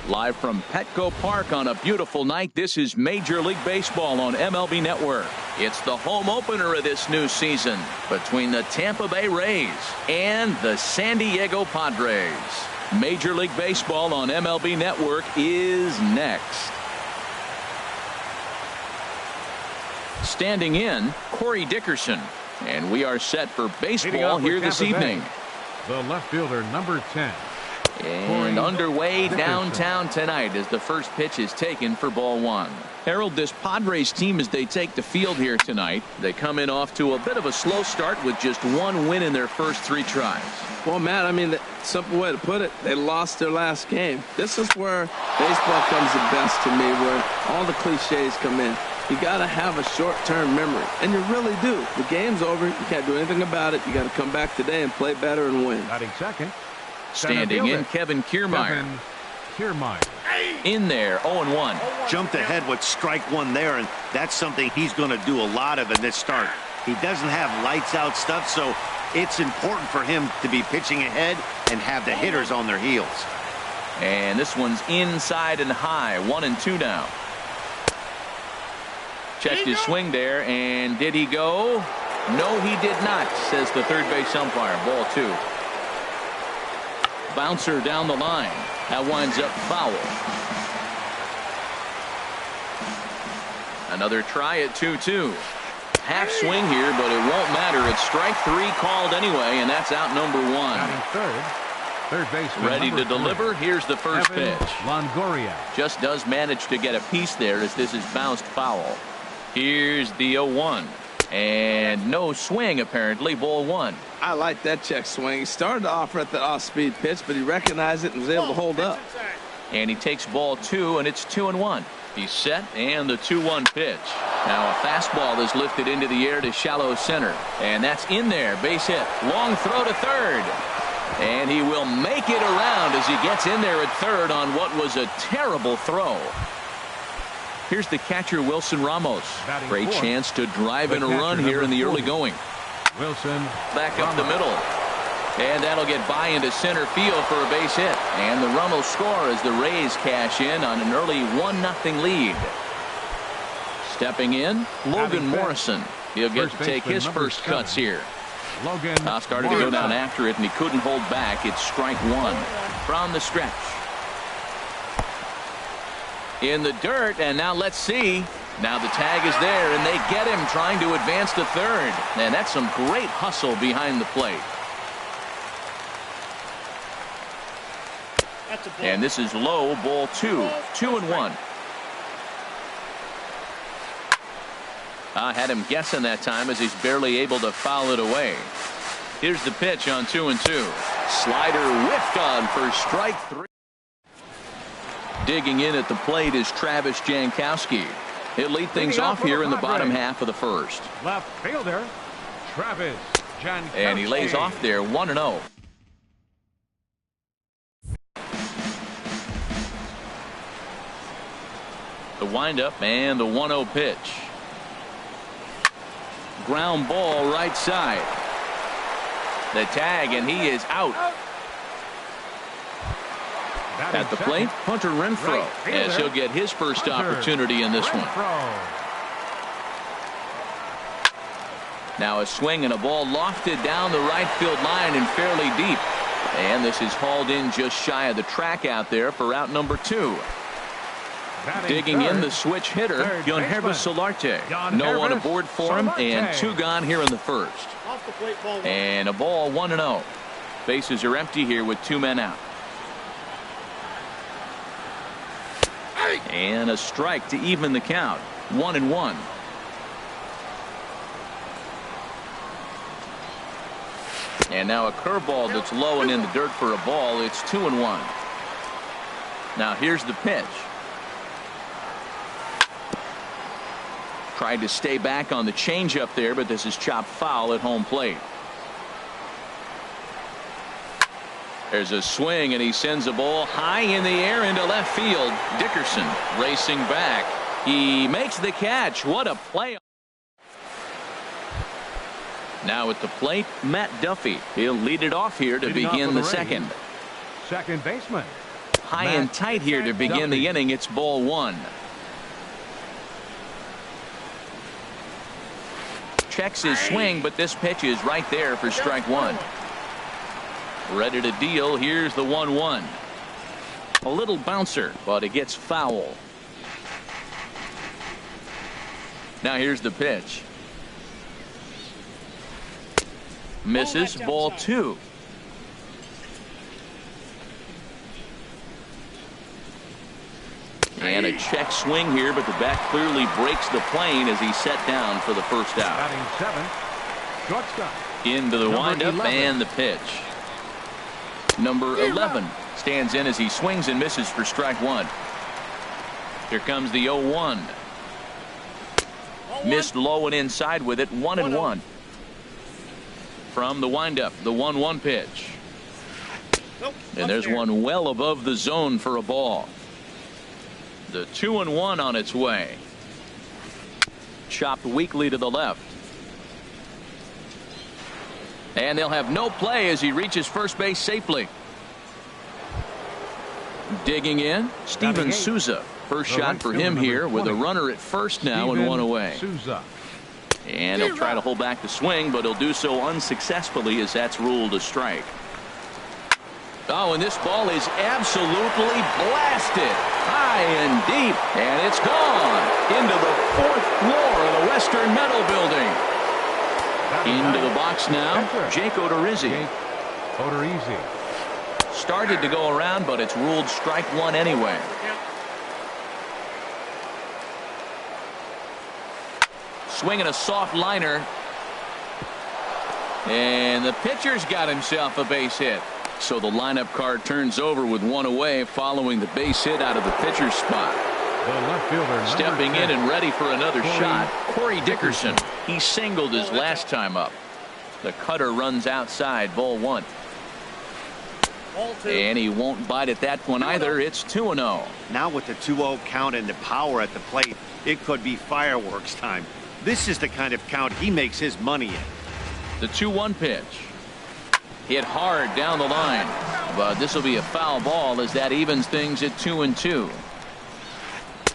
Live from Petco Park on a beautiful night, this is Major League Baseball on MLB Network. It's the home opener of this new season between the Tampa Bay Rays and the San Diego Padres. Major League Baseball on MLB Network is next. Standing in, Corey Dickerson. And we are set for baseball here this evening. The left fielder, number 10. And underway downtown tonight as the first pitch is taken for ball one. Harold, this Padres team, as they take the field here tonight, they come in off to a bit of a slow start with just one win in their first 3 tries. Well, Matt, I mean, the simple way to put it, they lost their last game. This is where baseball comes the best to me, where all the cliches come in. You got to have a short-term memory, and you really do. The game's over. You can't do anything about it. You got to come back today and play better and win. Batting second. Standing in, Kevin Kiermaier. In there, 0-1. Jumped ahead with strike one there, and that's something he's going to do a lot of in this start. He doesn't have lights-out stuff, so it's important for him to be pitching ahead and have the hitters on their heels. And this one's inside and high, 1-2 now. Checked his swing there, and did he go? No, he did not, says the third base umpire. Ball 2. Bouncer down the line. That winds up foul. Another try at 2-2. Half swing here, but it won't matter. It's strike 3 called anyway, and that's out number 1. Third baseman ready to deliver. Here's the first pitch. Longoria just does manage to get a piece there as this is bounced foul. Here's the 0-1. And no swing, apparently. Ball 1. I like that check swing. He started to offer at the off-speed pitch, but he recognized it and was able to hold up. And he takes ball 2, and it's 2-1. He's set, and the 2-1 pitch. Now a fastball is lifted into the air to shallow center. And that's in there. Base hit. Long throw to third. And he will make it around as he gets in there at third on what was a terrible throw. Here's the catcher, Wilson Ramos. Great chance to drive in a run here in the early going. Wilson back up the middle. And that'll get by into center field for a base hit. And the run will score as the Rays cash in on an early 1-0 lead. Stepping in, Logan Morrison. He'll get to take his first cuts here. Started to go down after it, and he couldn't hold back. It's strike 1 from the stretch. In the dirt, and now let's see. Now the tag is there, and they get him trying to advance to third. And that's some great hustle behind the plate. And this is low, ball 2. 2-1. I had him guessing that time as he's barely able to foul it away. Here's the pitch on 2-2. Slider whiffed on for strike 3. Digging in at the plate is Travis Jankowski. He'll lead things off here in the bottom half of the first. Left fielder, Travis Jankowski. And he lays off there, 1-0. The windup and the 1-0 pitch. Ground ball right side. The tag, and he is out. At the plate, Hunter Renfroe, as he'll get his first opportunity in this one. Now a swing and a ball lofted down the right field line and fairly deep. And this is hauled in just shy of the track out there for out number 2. Digging in the switch hitter, Yonhervis Solarte. No one aboard for him, and 2 gone here in the first. And a ball, 1-0. Bases are empty here with 2 men out. And a strike to even the count. 1-1. And now a curveball that's low and in the dirt for a ball. It's 2-1. Now here's the pitch. Tried to stay back on the changeup there, but this is chopped foul at home plate. There's a swing, and he sends a ball high in the air into left field. Dickerson racing back. He makes the catch. What a play. Now at the plate, Matt Duffy. He'll lead it off here to begin the second. Second baseman. high and tight here to begin the inning. It's ball one. Checks his swing, but this pitch is right there for strike one. Ready to deal. Here's the 1-1. A little bouncer, but it gets foul. Now here's the pitch. Misses, ball two. And a check swing here, but the bat clearly breaks the plane as he's set down for the first out. Batting 7, shortstop. Into the windup 11. and the pitch. Number 11 stands in as he swings and misses for strike one. Here comes the 0-1. Missed low and inside with it. 1-1. From the windup, the 1-1 pitch. And there's one well above the zone for a ball. The 2-1 on its way. Chopped weakly to the left. And they'll have no play as he reaches first base safely. Digging in, Steven Souza. First shot for him here with a runner at first now and one away. And he'll try to hold back the swing, but he'll do so unsuccessfully as that's ruled a strike. Oh, and this ball is absolutely blasted high and deep, and it's gone into the fourth floor of the Western Metal Building. Into the box now, Jake Odorizzi. Started to go around, but it's ruled strike one anyway. Swinging a soft liner. And the pitcher's got himself a base hit. So the lineup card turns over with one away following the base hit out of the pitcher's spot. The left fielder, stepping in and ready for another shot, Corey Dickerson. He singled his last time up. The cutter runs outside, ball one. And he won't bite at that one either. It's 2-0. Now with the 2-0 count and the power at the plate, it could be fireworks time. This is the kind of count he makes his money in. The 2-1 pitch. Hit hard down the line, but this will be a foul ball as that evens things at 2-2.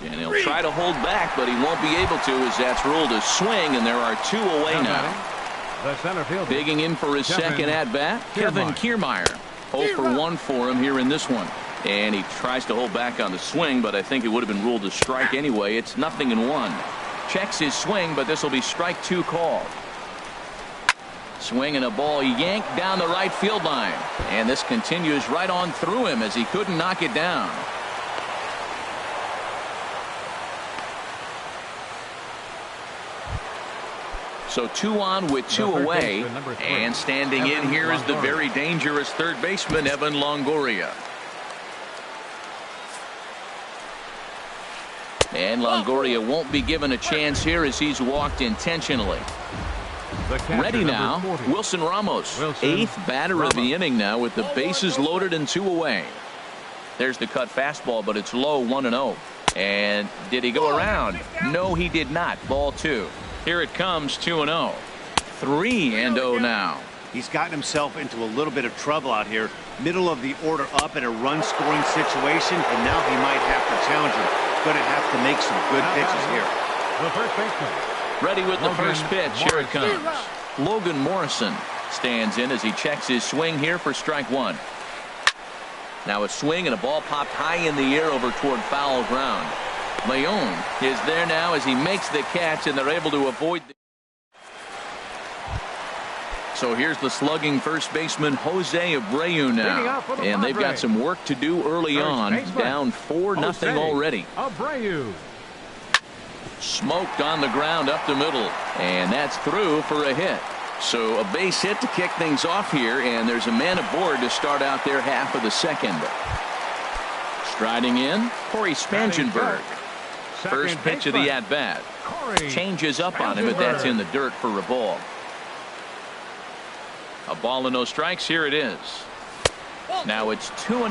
And he'll try to hold back, but he won't be able to as that's ruled a swing, and there are two away now. The center fielder. Digging in for his second at bat, Kevin Kiermaier. 0 for 1 for him here in this one. And he tries to hold back on the swing, but I think it would have been ruled a strike anyway. It's 0-1. Checks his swing, but this will be strike two called. Swinging a ball yanked down the right field line. And this continues right on through him as he couldn't knock it down. So 2 on with 2 away. And standing in here is the very dangerous third baseman, Evan Longoria. And Longoria won't be given a chance here as he's walked intentionally. Ready now, Wilson Ramos. 8th batter of the inning now with the bases loaded and 2 away. There's the cut fastball, but it's low, 1-0. And did he go around? No, he did not. Ball 2. Here it comes, 2-0. 3-0 now. He's gotten himself into a little bit of trouble out here. Middle of the order up in a run-scoring situation, and now he might have to challenge him. Going to have to make some good pitches here. The first baseman. Ready with the first pitch. Here it comes. Logan Morrison stands in as he checks his swing here for strike one. Now a swing and a ball popped high in the air over toward foul ground. Leon is there now as he makes the catch, and they're able to avoid the... So here's the slugging first baseman Jose Abreu now, and they've got some work to do early on. Down 4-0 already. Abreu. Smoked on the ground up the middle, and that's through for a hit. So a base hit to kick things off here, and there's a man aboard to start out their half of the second. Striding in, Corey Spangenberg. First pitch of the at-bat. Changes up on him, but that's in the dirt for a ball. A ball and no strikes. Here it is. Now it's 2-0.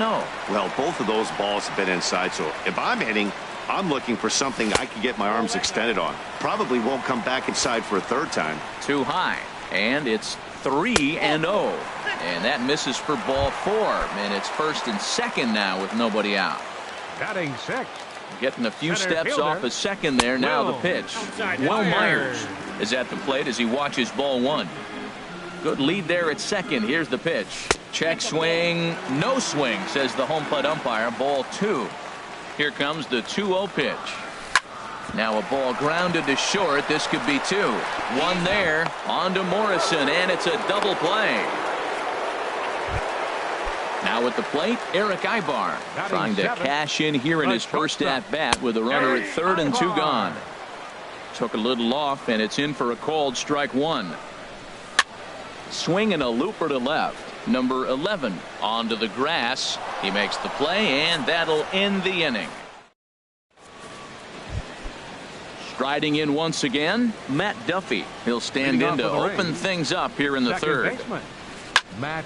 Well, both of those balls have been inside, so if I'm hitting, I'm looking for something I can get my arms extended on. Probably won't come back inside for a third time. Too high, and it's 3-0. And that misses for ball 4. And it's 1st and 2nd now with nobody out. Batting 6. Getting a few Center steps fielder. off a second there. Now the Will. pitch. Outside Will Myers. Myers is at the plate as he watches ball 1. Good lead there at second. Here's the pitch. Check swing. No swing, says the home plate umpire. Ball 2. Here comes the 2-0 pitch. Now a ball grounded to short. This could be 2. 1 there. On to Morrison, and it's a double play. Now at the plate, Eric Ibar trying to cash in here in his first at-bat with a runner at 3rd and 2 gone. Took a little off, and it's in for a called strike 1. Swing and a looper to left. Number 11 onto the grass. He makes the play, and that'll end the inning. Striding in once again, Matt Duffy. He'll stand in to open things up here in the third. Baseman, Matt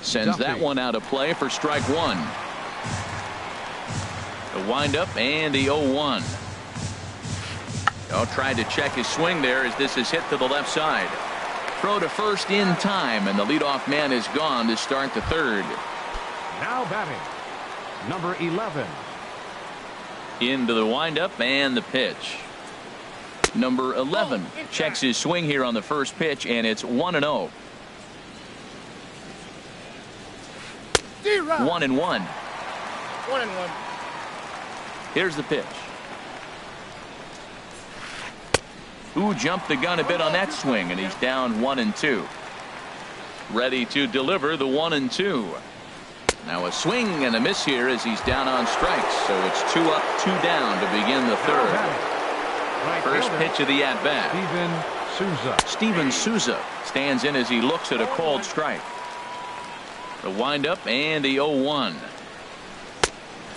Sends Duffy. that one out of play for strike 1. The windup and the 0-1. Tried to check his swing there as this is hit to the left side. Throw to first in time, and the leadoff man is gone to start the third. Now batting, number 11. Into the windup and the pitch. Number 11 checks his swing here on the first pitch, and it's 1-0. 1-1. 1-1. Here's the pitch. Who jumped the gun a bit on that swing, and he's down 1-2. Ready to deliver the 1-2. Now a swing and a miss here as he's down on strikes. So it's 2 up, 2 down to begin the third. First pitch of the at-bat. Steven Souza stands in as he looks at a called strike. The windup and the 0-1.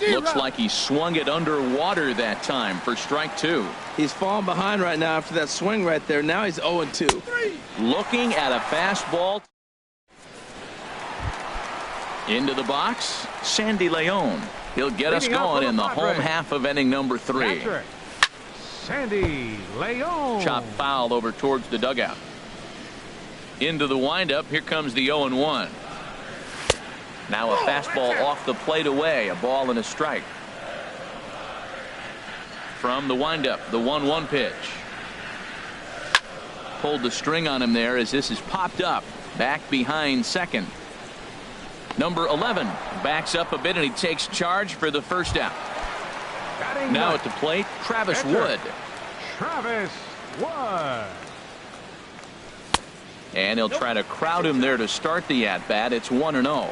Looks like he swung it underwater that time for strike 2. He's falling behind right now after that swing right there. Now he's 0-2. Looking at a fastball. Into the box, Sandy Leon. He'll get us going in the home half of inning number 3. Sandy Leon. Chop foul over towards the dugout. Into the windup. Here comes the 0-1. Now a fastball off the plate away. A ball and a strike. From the windup, the 1-1 pitch. Pulled the string on him there as this is popped up. Back behind second. Number 11 backs up a bit, and he takes charge for the first out. Now at the plate, Travis Wood. Travis Wood. And he'll try to crowd him there to start the at-bat. It's 1-0.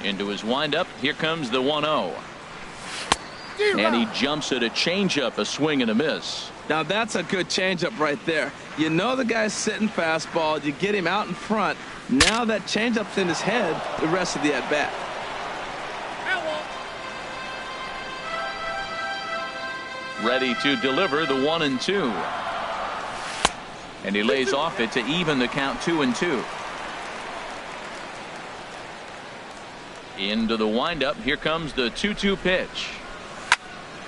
Into his windup. Here comes the 1-0. And he jumps at a changeup, a swing and a miss. Now that's a good changeup right there. You know the guy's sitting fastball. You get him out in front. Now that changeup's in his head the rest of the at-bat. Ready to deliver the 1-2. And he lays off it to even the count 2-2. Into the windup. Here comes the 2-2 pitch.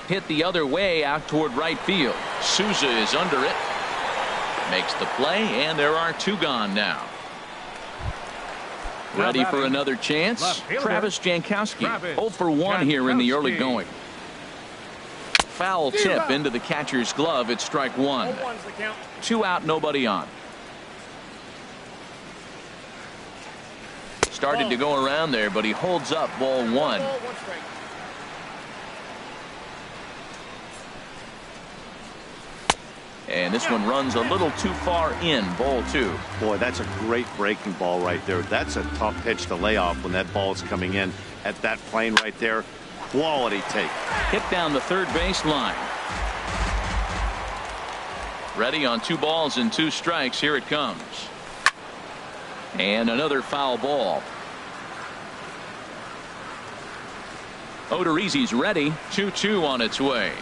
Hit the other way out toward right field. Souza is under it. Makes the play, and there are 2 gone now. Ready for another chance. Travis Jankowski. 0 for 1 here in the early going. Foul tip into the catcher's glove. It's strike 1. 2 out, nobody on. Started to go around there, but he holds up ball 1. And this one runs a little too far in, ball 2. Boy, that's a great breaking ball right there. That's a tough pitch to lay off when that ball is coming in at that plane right there. Quality take. Hit down the third base line. Ready on 2 balls and 2 strikes. Here it comes. And another foul ball. Odorizzi's ready. 2-2 on its way.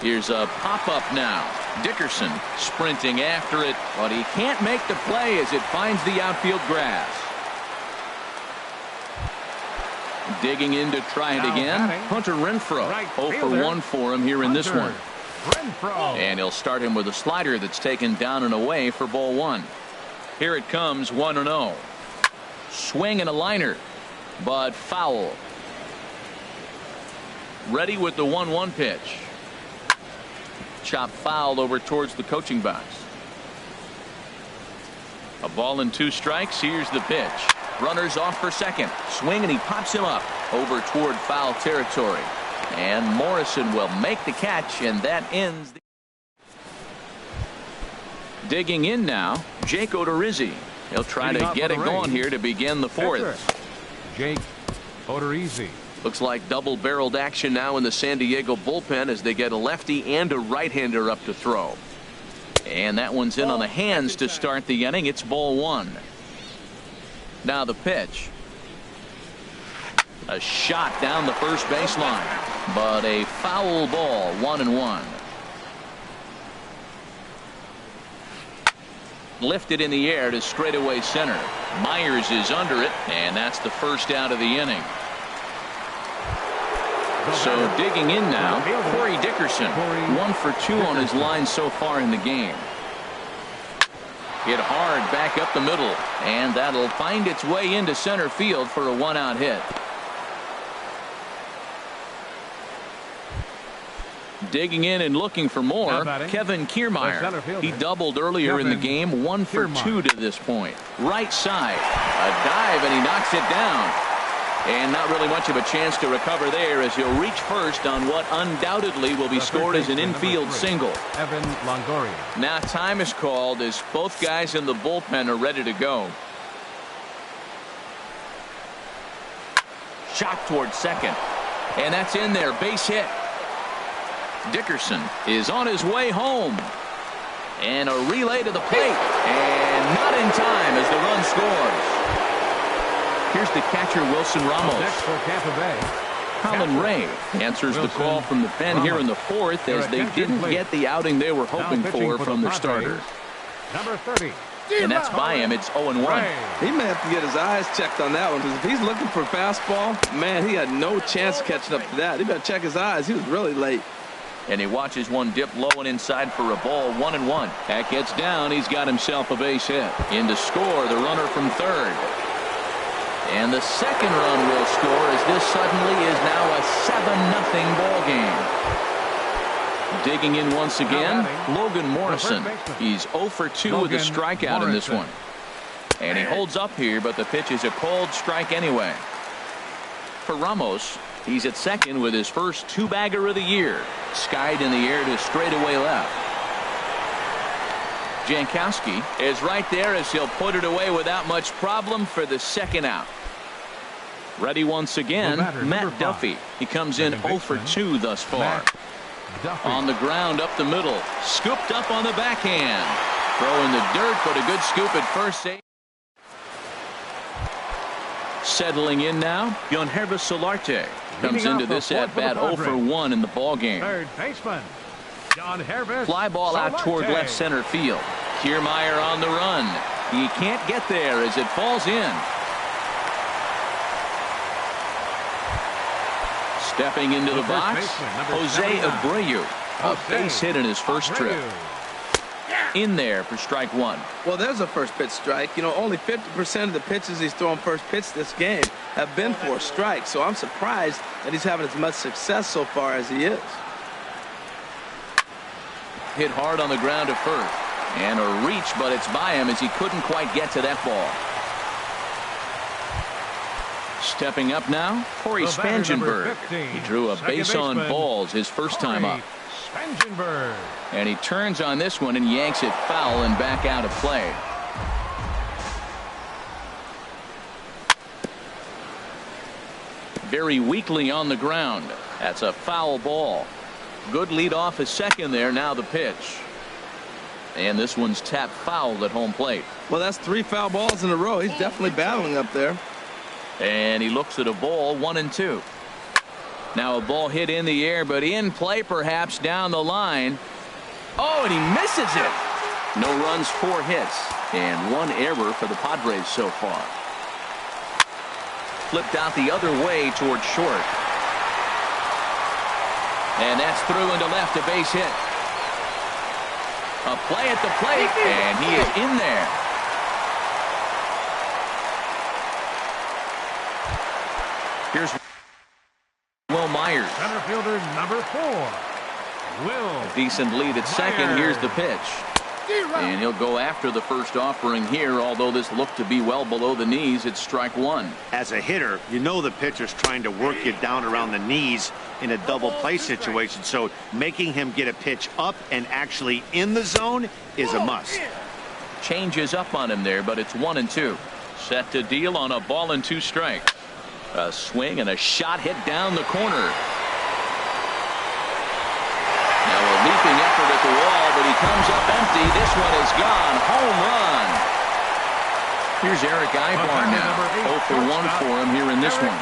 Here's a pop-up now. Dickerson sprinting after it, but he can't make the play as it finds the outfield grass. Digging in to try it again. Hunter Renfroe. 0 for 1 for him here in this one. And he'll start him with a slider that's taken down and away for ball 1. Here it comes, 1-0. Swing and a liner, but foul. Ready with the 1-1 pitch. Chop foul over towards the coaching box. A ball and 2 strikes. Here's the pitch. Runners off for second. Swing and he pops him up over toward foul territory. And Morrison will make the catch, and that ends. Digging in now, Jake Odorizzi. He'll try to get it going here to begin the 4th. Jake Odorizzi. Looks like double-barreled action now in the San Diego bullpen as they get a lefty and a right-hander up to throw. And that one's in on the hands to start the inning. It's ball 1. Now the pitch. A shot down the first baseline, but a foul ball, 1-1. Lifted in the air to straightaway center. Myers is under it, and that's the first out of the inning. So digging in now, Corey Dickerson, 1 for 2 on his line so far in the game. Hit hard back up the middle, and that'll find its way into center field for a 1-out hit. Digging in and looking for more, Kevin Kiermaier. He doubled earlier in the game, 1 for 2 to this point. Right side, a dive, and he knocks it down. And not really much of a chance to recover there as he'll reach first on what undoubtedly will be scored as an infield single. Evan Longoria. Now time is called as both guys in the bullpen are ready to go. Shot towards second. And that's in there. Base hit. Dickerson is on his way home. And a relay to the plate. And not in time as the run scores. Here's the catcher, Wilson Ramos. Next for Tampa Bay, Colin Ray answers the call from the pen here in the 4th as they didn't get the outing they were hoping for from their starter. Number 30. And that's by him. It's 0-1. He may have to get his eyes checked on that one, because if he's looking for fastball, man, he had no chance catching up to that. He better check his eyes. He was really late. And he watches one dip low and inside for a ball, 1-1. That gets down. He's got himself a base hit. In to score, the runner from third. And the second run will score as this suddenly is now a 7-0 ball game. Digging in once again, Logan Morrison. He's 0 for 2 with a strikeout in this one. And he holds up here, but the pitch is a cold strike anyway. For Ramos, he's at second with his first 2-bagger of the year. Skied in the air to straightaway left. Jankowski is right there as he'll put it away without much problem for the second out. Ready once again, Matt Duffy. He comes in 0 for 2 thus far. On the ground up the middle. Scooped up on the backhand. Throw in the dirt, but a good scoop at first save. Settling in now, Yonhervis Solarte comes into this at-bat 0 for 1 in the ballgame. Third baseman, Yonhervis Fly ball out toward left center field. Kiermaier on the run. He can't get there as it falls in. Stepping into the box, Jose Abreu. A base hit in his first trip. In there for strike 1. Well, there's a first pitch strike. You know, only 50% of the pitches he's thrown first pitch this game have been for a strike. So I'm surprised that he's having as much success so far as he is. Hit hard on the ground to first. And a reach, but it's by him as he couldn't quite get to that ball. Stepping up now, Corey Spangenberg. He drew a base on balls his first time up. And he turns on this one and yanks it foul and back out of play. Very weakly on the ground. That's a foul ball. Good lead off his second there. Now the pitch. And this one's tapped foul at home plate. Well, that's 3 foul balls in a row. He's definitely battling up there. And he looks at a ball, 1-2. Now a ball hit in the air, but in play perhaps down the line. Oh, and he misses it. No runs, 4 hits, and 1 error for the Padres so far. Flipped out the other way toward short. And that's through into left, a base hit. A play at the plate, and he is in there. Here's Will Myers. Center fielder number 4. Will. Decent lead at second. Here's the pitch. And he'll go after the first offering here, although this looked to be well below the knees. It's strike one. As a hitter, you know the pitcher's trying to work you down around the knees in a double play situation, so making him get a pitch up and actually in the zone is a must. Changes up on him there, but it's 1-2. Set to deal on a ball and 2 strikes. A swing and a shot hit down the corner. Now a leaping effort at the wall, but he comes up empty. This one is gone. Home run. Here's Eric Ibar now. 0 for 1 for him here in this one.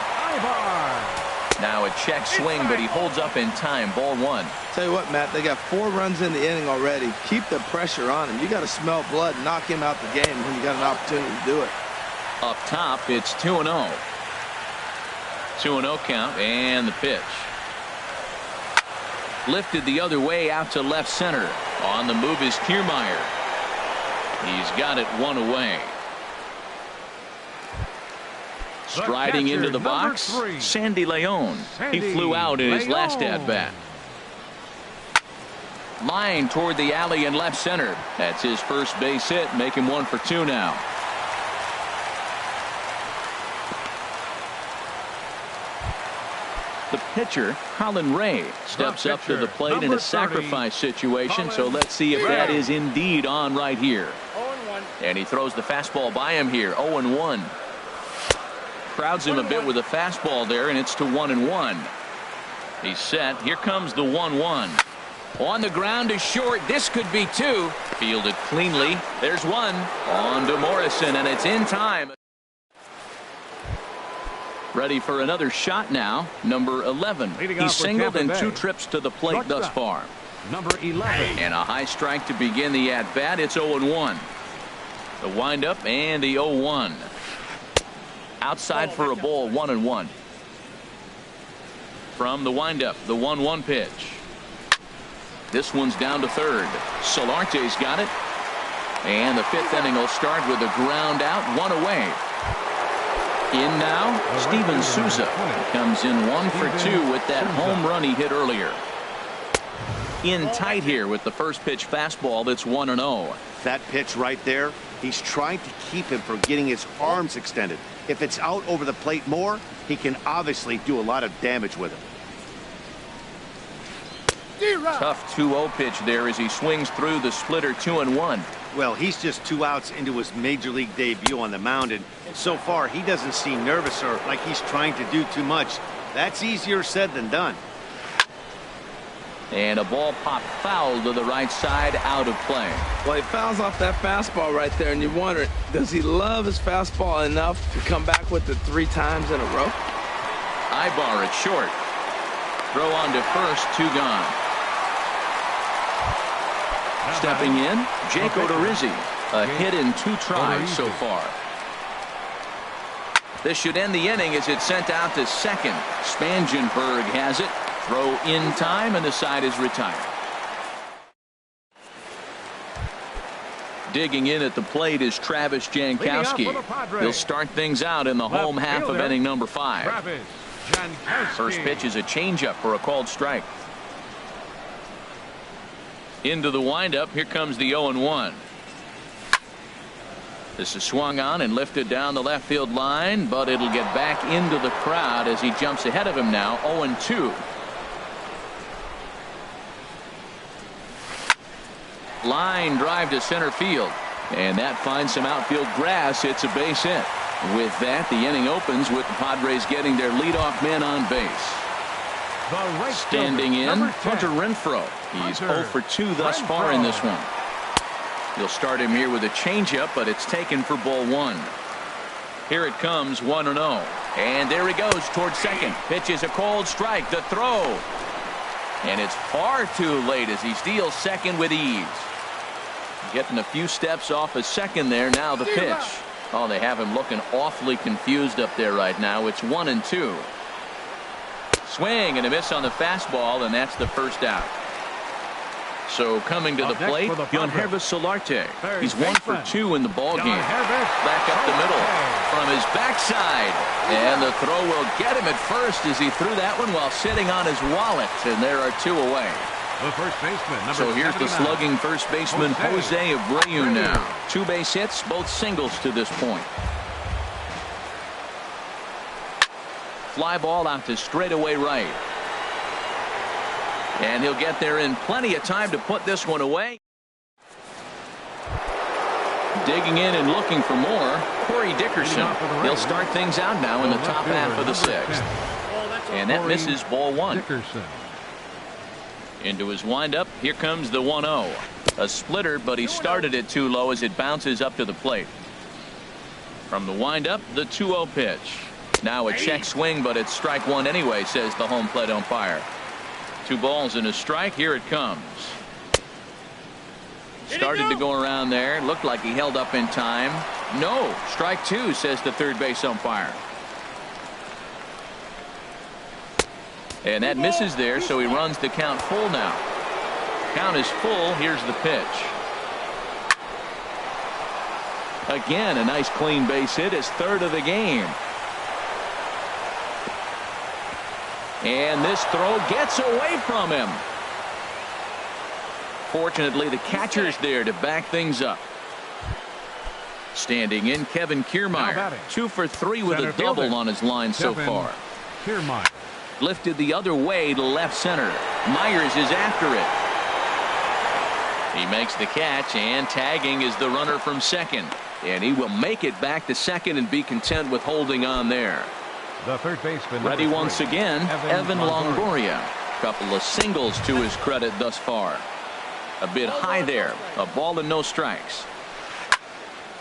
Now a check swing, but he holds up in time. Ball 1. Tell you what, Matt, they got 4 runs in the inning already. Keep the pressure on him. You got to smell blood and knock him out the game when you got an opportunity to do it. Up top, it's 2-0. 2-0 count, and the pitch. Lifted the other way out to left center. On the move is Kiermaier. He's got it 1 away. Striding into the box, Sandy Leon. He flew out in his last at-bat. Line toward the alley in left center. That's his first base hit, make him 1 for 2 now. The pitcher, Colin Ray, steps up to the plate in a sacrifice situation, so let's see if that is indeed on right here. 0-1. And he throws the fastball by him here, 0-1. Crowds him a bit with a fastball there, and it's to 1-1. He's set. Here comes the 1-1. On the ground is short. This could be 2. Fielded cleanly. There's 1. On to Morrison, and it's in time. Ready for another shot now. Number 11. He's singled in 2 trips to the plate thus far. Number 11. And a high strike to begin the at-bat. It's 0-1. The windup and the 0-1. Outside for a ball, 1-1. From the windup, the 1-1 pitch. This one's down to third. Solarte's got it. And the 5th inning will start with a ground out, 1 away. In now, Steven Souza comes in 1 for 2 with that home run he hit earlier. In tight here with the first pitch fastball. That's 1-0. That pitch right there, he's trying to keep him from getting his arms extended. If it's out over the plate more, he can obviously do a lot of damage with it. Tough 2-0 pitch there as he swings through the splitter. 2-1. Well, he's just 2 outs into his major league debut on the mound, and so far he doesn't seem nervous or like he's trying to do too much. That's easier said than done. And a ball popped foul to the right side, out of play. Well, he fouls off that fastball right there, and you wonder, does he love his fastball enough to come back with it 3 times in a row? Ibar at short. Throw on to first, 2 gone. Stepping in, Jake Odorizzi. A hit in 2 tries so far. This should end the inning as it's sent out to second. Spangenberg has it. Throw in time, and the side is retired. Digging in at the plate is Travis Jankowski. He'll start things out in the home half of inning number 5. First pitch is a changeup for a called strike. Into the windup. Here comes the 0-1. This is swung on and lifted down the left field line, but it'll get back into the crowd as he jumps ahead of him now. 0-2. Line drive to center field, and that finds some outfield grass. It's a base hit. With that, the inning opens with the Padres getting their leadoff man on base. Standing in, Hunter Renfroe. He's 0 for 2 thus far in this one. You'll start him here with a changeup, but it's taken for ball 1. Here it comes, 1-0. And there he goes towards second. Pitch is a cold strike. The throw. And it's far too late as he steals second with ease. Getting a few steps off a second there. Now the pitch. Oh, they have him looking awfully confused up there right now. It's 1-2. Swing and a miss on the fastball, and that's the first out. So coming to the plate, Hervis Solarte. He's 1 for 2 in the ball game. Back up the middle from his backside. And the throw will get him at first as he threw that one while sitting on his wallet. And there are 2 away. The first baseman, so here's the slugging first baseman, Jose Abreu now. 2 base hits, both singles to this point. Fly ball out to straightaway right. And he'll get there in plenty of time to put this one away. Digging in and looking for more, Corey Dickerson. He'll start things out now in the top half of the 6th. And that misses ball 1. Into his windup, here comes the 1-0. A splitter, but he started it too low as it bounces up to the plate. From the windup, the 2-0 pitch. Now a check swing, but it's strike 1 anyway, says the home plate umpire. 2 balls and a strike. Here it comes. Started to go around there. Looked like he held up in time. No, strike 2, says the third base umpire. And that misses there, so he runs the count full now. Count is full. Here's the pitch. Again, a nice clean base hit, his 3rd of the game. And this throw gets away from him. Fortunately, the catcher's there to back things up. Standing in, Kevin Kiermaier. 2 for 3 with a double on his line so far. Kiermaier. Lifted the other way to left center. Myers is after it. He makes the catch, and tagging is the runner from second. And he will make it back to second and be content with holding on there. The third baseman. Ready once again, Evan Longoria. Couple of singles to his credit thus far. A bit high there. A ball and no strikes.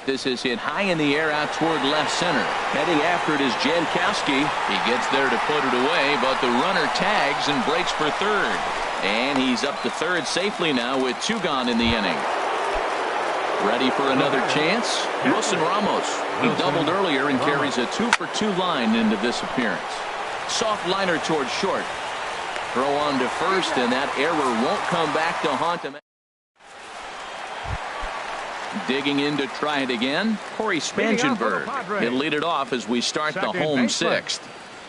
This is hit high in the air out toward left center. Heading after it is Jankowski. He gets there to put it away, but the runner tags and breaks for third. And he's up to third safely now with 2 gone in the inning. Ready for another chance? Wilson Ramos. He doubled earlier and carries a 2 for 2 line into this appearance. Soft liner towards short. Throw on to first, and that error won't come back to haunt him. Digging in to try it again, Corey Spangenberg. He'll lead it off as we start the home 6th.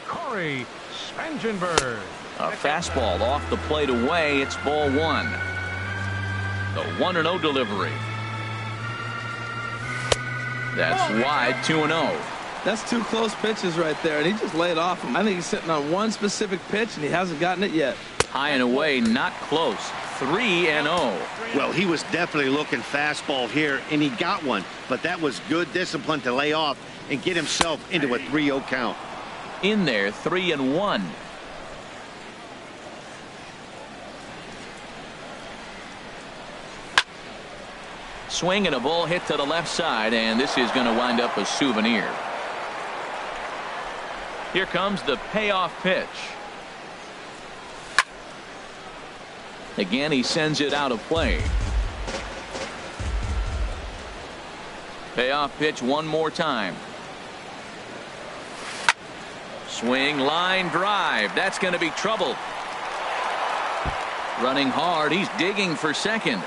Corey Spangenberg. A fastball off the plate away. It's ball 1. The 1-0 delivery. That's wide, 2-0. That's 2 close pitches right there, and he just laid off him. I think he's sitting on one specific pitch, and he hasn't gotten it yet. High and away, not close. 3-0. Well, he was definitely looking fastball here, and he got one. But that was good discipline to lay off and get himself into a 3-0 count. In there, 3-1. Swing and a ball hit to the left side, and this is going to wind up a souvenir. Here comes the payoff pitch. Again, he sends it out of play. Payoff pitch one more time. Swing, line drive. That's going to be trouble. Running hard. He's digging for second.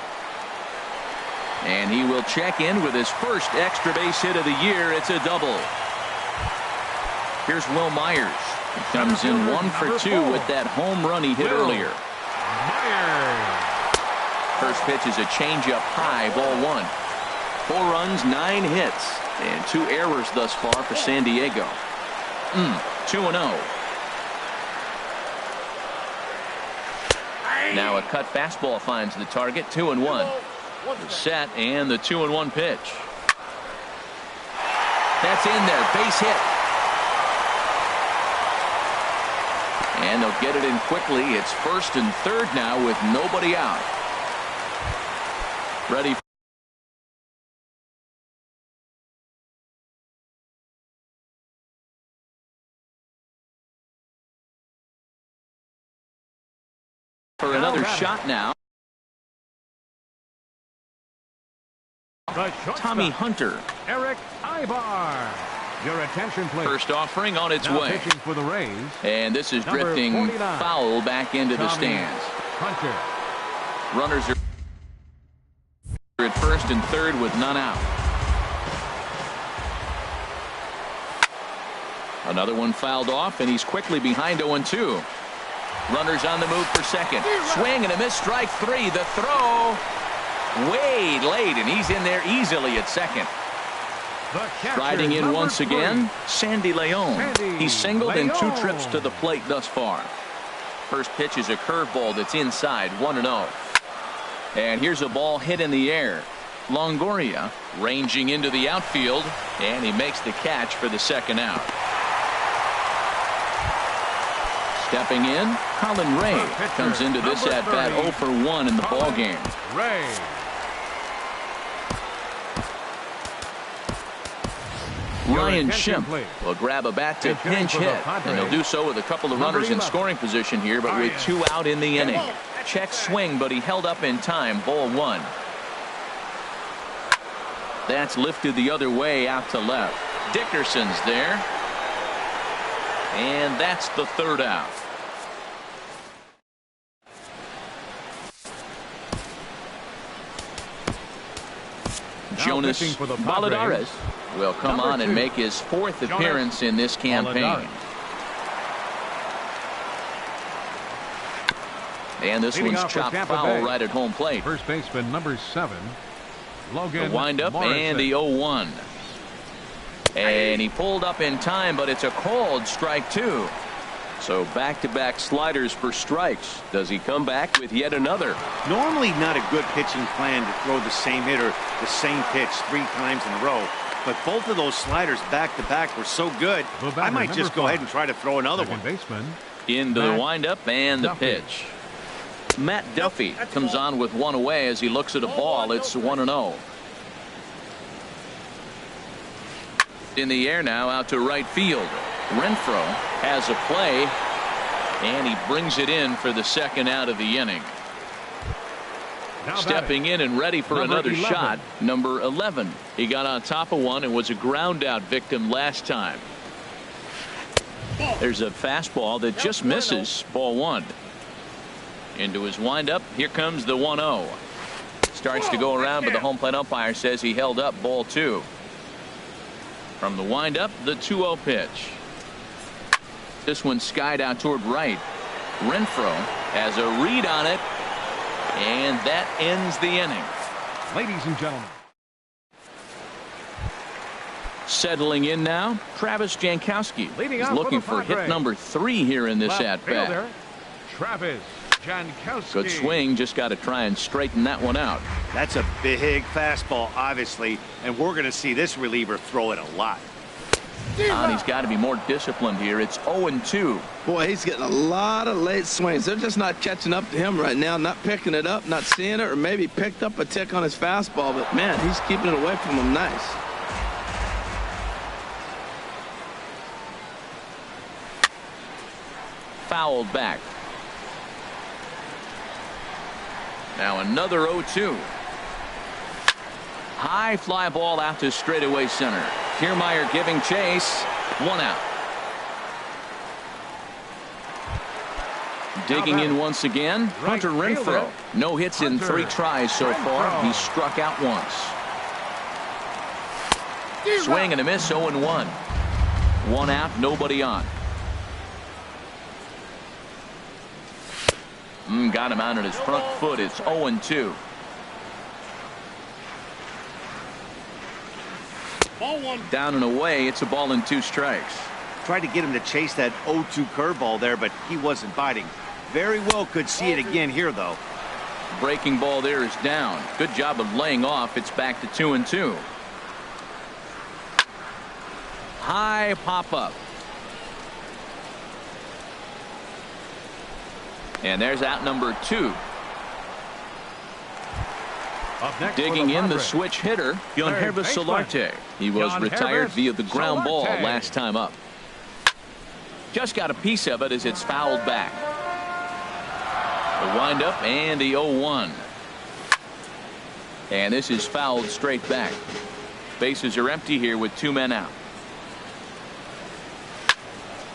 And he will check in with his first extra base hit of the year. It's a double. Here's Will Myers. He comes in 1 for 2 with that home run he hit earlier. First pitch is a changeup high, ball 1. 4 runs, 9 hits, and 2 errors thus far for San Diego. 2-0. Now a cut fastball finds the target. 2-1. The set and the 2-1 pitch. That's in there. Base hit. And they'll get it in quickly. It's first and third now with nobody out. Ready for another shot now. Tommy Hunter. Eric Ibar. Your attention, please. First offering on its now way. Pitching for the Rays. And this is drifting foul back into the stands. Hunter. Runners are at first and third with none out. Another one fouled off, and he's quickly behind 0-2. Runners on the move for second. Swing and a miss, strike three. The throw way late, and he's in there easily at second. Riding in once again, Sandy Leon. He's singled in 2 trips to the plate thus far. First pitch is a curveball that's inside, 1-0. And here's a ball hit in the air. Longoria ranging into the outfield, and he makes the catch for the second out. Stepping in, Colin Ray comes into this at-bat 0 for 1 in the ballgame. Ryan Schimpf will grab a bat to pinch hit, and he'll do so with a couple of runners in scoring position here, but with 2 out in the inning. Check swing, but he held up in time. Ball 1. That's lifted the other way out to left. Dickerson's there. And that's the third out. Jonas Valladares will come on and make his 4th appearance in this campaign. And this one's chopped foul right at home plate. First baseman number 7, Logan. The windup and the 0-1. And he pulled up in time, but it's a called strike 2. So back-to-back sliders for strikes. Does he come back with yet another? Normally not a good pitching plan to throw the same hitter the same pitch 3 times in a row. But both of those sliders back-to-back were so good, I might just go ahead and try to throw another one. Baseman, into the windup and the pitch. Matt Duffy comes on with 1 away as he looks at a ball. It's 1-0. In the air now out to right field. Renfroe has a play, and he brings it in for the second out of the inning. Stepping in and ready for another shot, number 11. He got on top of one and was a ground out victim last time. There's a fastball that just misses. Ball 1. Into his windup. Here comes the 1-0. Starts to go around, but the home plate umpire says he held up. Ball 2. From the windup, the 2-0 pitch. This one skied out toward right. Renfroe has a read on it, and that ends the inning. Ladies and gentlemen. Settling in now, Travis Jankowski. He's looking for hit number 3 here in this at-bat. Travis Jankowski. Good swing, just got to try and straighten that one out. That's a big fastball, obviously, and we're going to see this reliever throw it a lot. And he's got to be more disciplined here. It's 0-2. Boy, he's getting a lot of late swings. They're just not catching up to him right now, not picking it up, not seeing it, or maybe picked up a tick on his fastball. But, man, he's keeping it away from him nice. Fouled back. Now another 0-2. High fly ball out to straightaway center. Kiermaier giving chase. 1 out. Digging in once again, Hunter Renfroe. No hits in 3 tries so far. He struck out once. Swing and a miss, 0-1. 1 out, nobody on. Got him out on his front foot. It's 0-2. Down and away. It's a ball and 2 strikes. Tried to get him to chase that 0-2 curveball there, but he wasn't biting. Very well could see it again here, though. Breaking ball there is down. Good job of laying off. It's back to 2-2. High pop up. And there's out number 2. Digging in the switch hitter, Yangervis Solarte. He was retired via the ground ball last time up. Just got a piece of it as it's fouled back. The windup and the 0-1. And this is fouled straight back. Bases are empty here with 2 men out.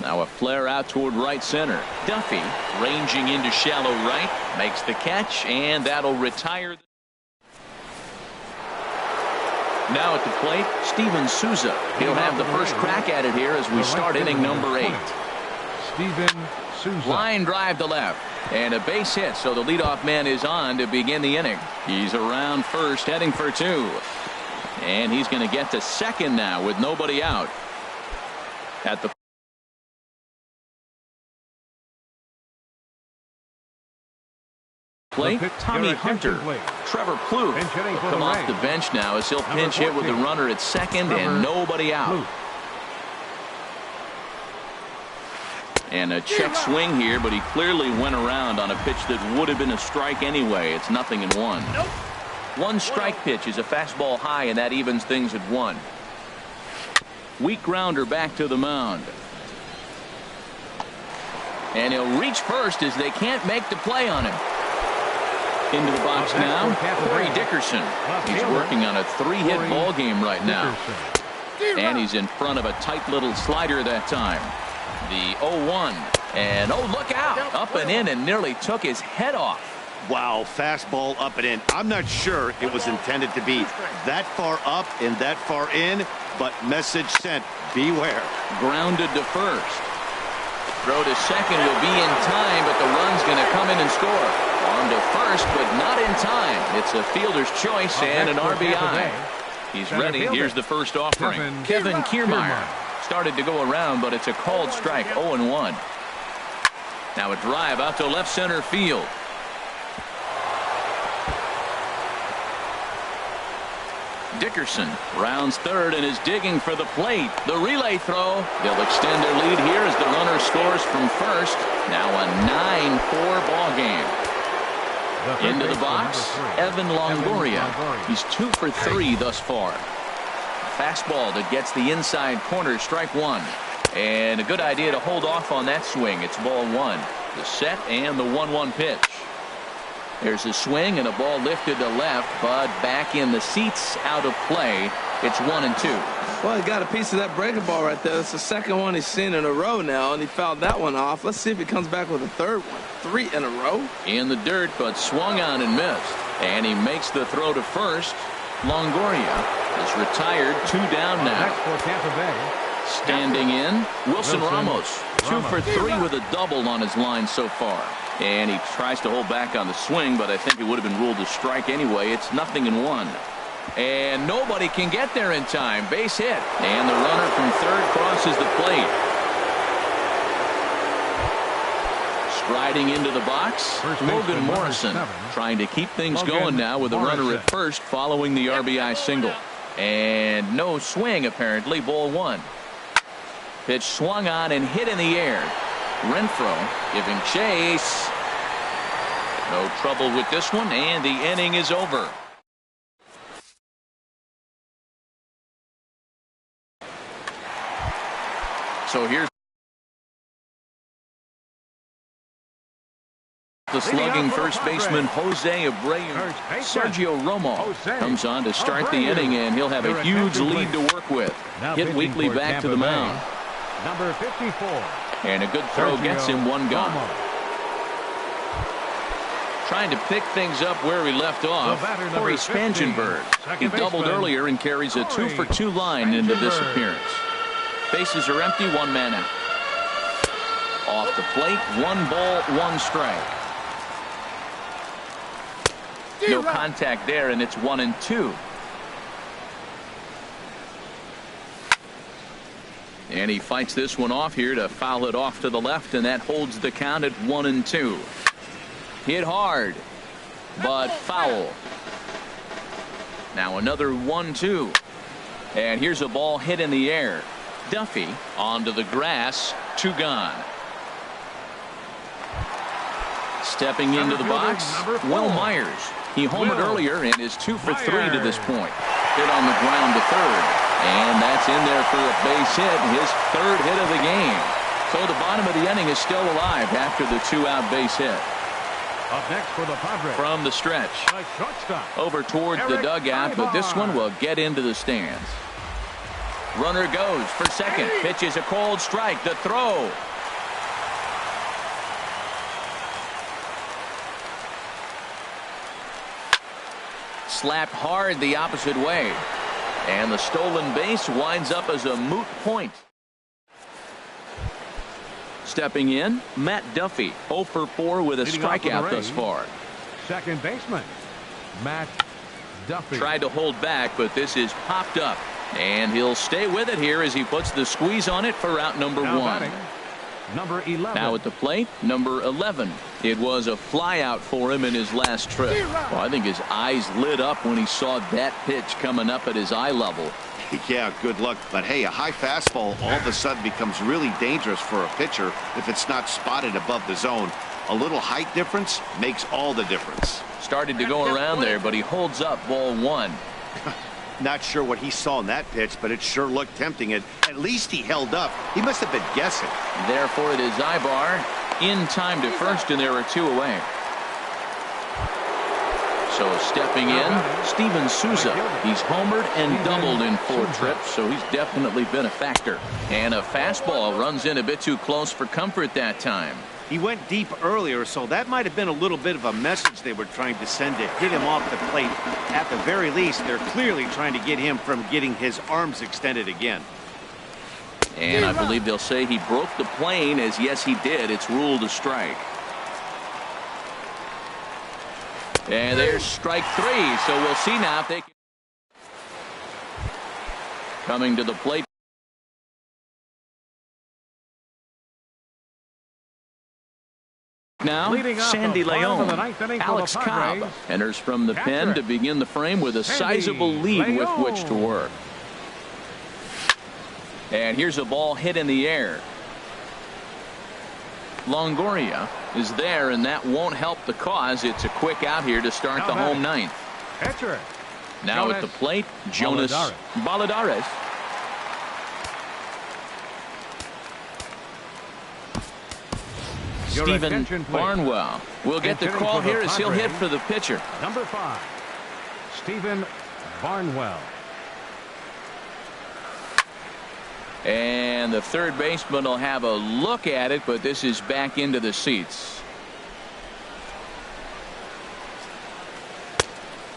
Now a flare out toward right center. Duffy ranging into shallow right, makes the catch, and that'll retire. Now at the plate, Steven Souza. He'll have the first crack at it here as we start inning number 8. Steven Souza. Line drive to left. And a base hit, so the leadoff man is on to begin the inning. He's around first, heading for 2. And he's going to get to second now with nobody out. At the plate, Tommy Hunter. Trevor Plouffe will come off the bench now as he'll pinch hit with the runner at second and nobody out. And a check swing here, but he clearly went around on a pitch that would have been a strike anyway. It's 0-1. One strike pitch is a fastball high, and that evens things at 1. Weak grounder back to the mound. And he'll reach first as they can't make the play on him. Into the box now, Corey Dickerson. He's working on a 3-hit ball game right now. And he's in front of a tight little slider that time. The 0-1. And oh, look out. Up and in and nearly took his head off. Wow, fastball up and in. I'm not sure it was intended to be that far up and that far in, but message sent. Beware. Grounded to first. Throw to second will be in time, but the run's going to come in and score. On to first, but not in time. It's a fielder's choice and an RBI. He's ready. Here's the first offering. Kevin Kiermaier. Started to go around, but it's a called strike. 0-1. Now a drive out to left center field. Dickerson rounds third and is digging for the plate. The relay throw. They'll extend their lead here as the runner scores from first. Now a 9-4 ball game. Into the box, Evan Longoria. He's 2 for 3 thus far. Fastball that gets the inside corner, strike 1. And a good idea to hold off on that swing. It's ball 1. The set and the 1-1 pitch. There's a swing and a ball lifted to left, but back in the seats, out of play. It's 1-2. Well, he got a piece of that breaking ball right there. That's the second one he's seen in a row now, and he fouled that one off. Let's see if he comes back with a third one. 3 in a row. In the dirt, but swung on and missed. And he makes the throw to first. Longoria is retired. 2 down now. Next for Tampa Bay. Standing in, Wilson Ramos. 2 for 3 with a double on his line so far. And he tries to hold back on the swing, but I think it would have been ruled a strike anyway. It's 0-1. And nobody can get there in time. Base hit. And the runner from third crosses the plate. Striding into the box, Logan Morrison trying to keep things going now with a runner at first following the RBI single. And no swing apparently. Ball 1. Pitch swung on and hit in the air. Renfroe giving chase. No trouble with this one, and the inning is over. So here's the slugging first baseman Jose Abreu. Sergio Romo comes on to start the inning, and he'll have a huge lead to work with. Hit weekly back to the mound. Number 54. And a good throw gets him 1 gone. Trying to pick things up where he left off, Corey Spangenberg. He doubled earlier and carries a 2 for 2 line into this appearance. Bases are empty, 1 man out. Off the plate, 1 ball, 1 strike. No contact there, and it's 1-2. And he fights this one off here to foul it off to the left, and that holds the count at 1-2. Hit hard, but foul. Now another 1-2. And here's a ball hit in the air. Duffy onto the grass, 2 gone. Stepping into the box, Will Myers. He homered earlier and is 2 for 3 to this point. Hit on the ground to third. And that's in there for a base hit, his 3rd hit of the game. So the bottom of the inning is still alive after the 2-out base hit. Up next for the Padres. From the stretch. Over towards the dugout, but this one will get into the stands. Runner goes for second. Pitch is a cold strike. The throw. Slapped hard the opposite way. And the stolen base winds up as a moot point. Stepping in, Matt Duffy, 0 for 4 with a Leading off for the strikeout thus Rays, far. second baseman, Matt Duffy. Tried to hold back, but this is popped up. And he'll stay with it here as he puts the squeeze on it for out number Now 1. batting, number 11. Now at the plate, number 11. It was a flyout for him in his last trip. Well, I think his eyes lit up when he saw that pitch coming up at his eye level. Yeah, good luck. But hey, a high fastball all of a sudden becomes really dangerous for a pitcher if it's not spotted above the zone. A little height difference makes all the difference. Started to go around there, but he holds up ball 1. Not sure what he saw in that pitch, but it sure looked tempting. And at least he held up. He must have been guessing. Therefore, it is Ibar in time to first, and there are 2 away. So stepping in, Steven Souza. He's homered and doubled in 4 trips, so he's definitely been a factor. And a fastball runs in a bit too close for comfort that time. He went deep earlier, so that might have been a little bit of a message they were trying to send to hit him off the plate. At the very least, they're clearly trying to get him from getting his arms extended again. And I believe they'll say he broke the plane, as yes, he did. It's ruled a strike. And there's strike 3, so we'll see now if they can. Coming to the plate. Now, Sandy Leon. Alex Cobb enters from the pen to begin the frame with a sizable lead with which to work. And here's a ball hit in the air. Longoria is there, and that won't help the cause. It's a quick out here to start the home ninth. Now at the plate, Jonas Baladares. Stephen Barnwell will get the call here as he'll hit for the pitcher. Number 5, Stephen Barnwell. And the third baseman will have a look at it, but this is back into the seats.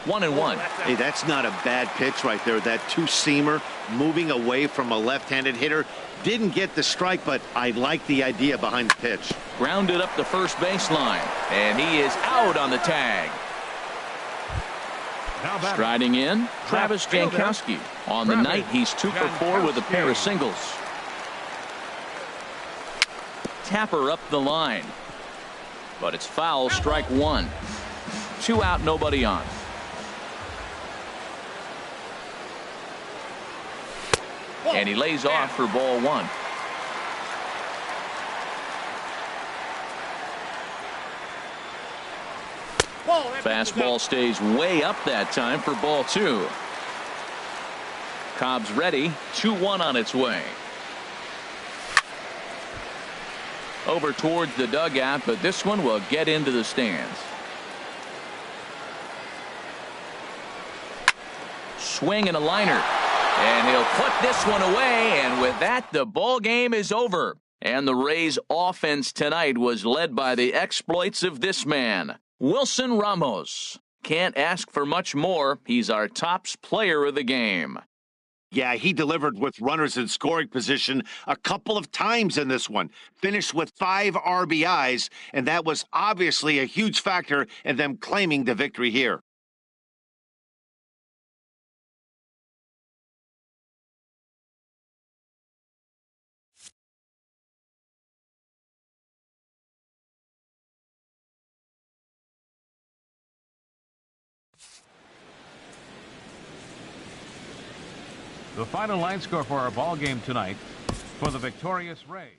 1-1. Hey, that's not a bad pitch right there. That two-seamer moving away from a left-handed hitter. Didn't get the strike, but I like the idea behind the pitch. Grounded up the first baseline, and he is out on the tag. Striding in, Travis Jankowski. On the night, he's 2 for 4 with a pair of singles. Tapper up the line, but it's foul, strike 1. 2 out, nobody on. And he lays off for ball 1. Fastball stays way up that time for ball 2. Cobb's ready. 2-1 on its way. Over towards the dugout, but this one will get into the stands. Swing and a liner. And he'll put this one away, and with that, the ball game is over. And the Rays' offense tonight was led by the exploits of this man, Wilson Ramos. Can't ask for much more. He's our tops player of the game. Yeah, he delivered with runners in scoring position a couple of times in this one. Finished with 5 RBIs, and that was obviously a huge factor in them claiming the victory here. The final line score for our ball game tonight for the victorious Rays.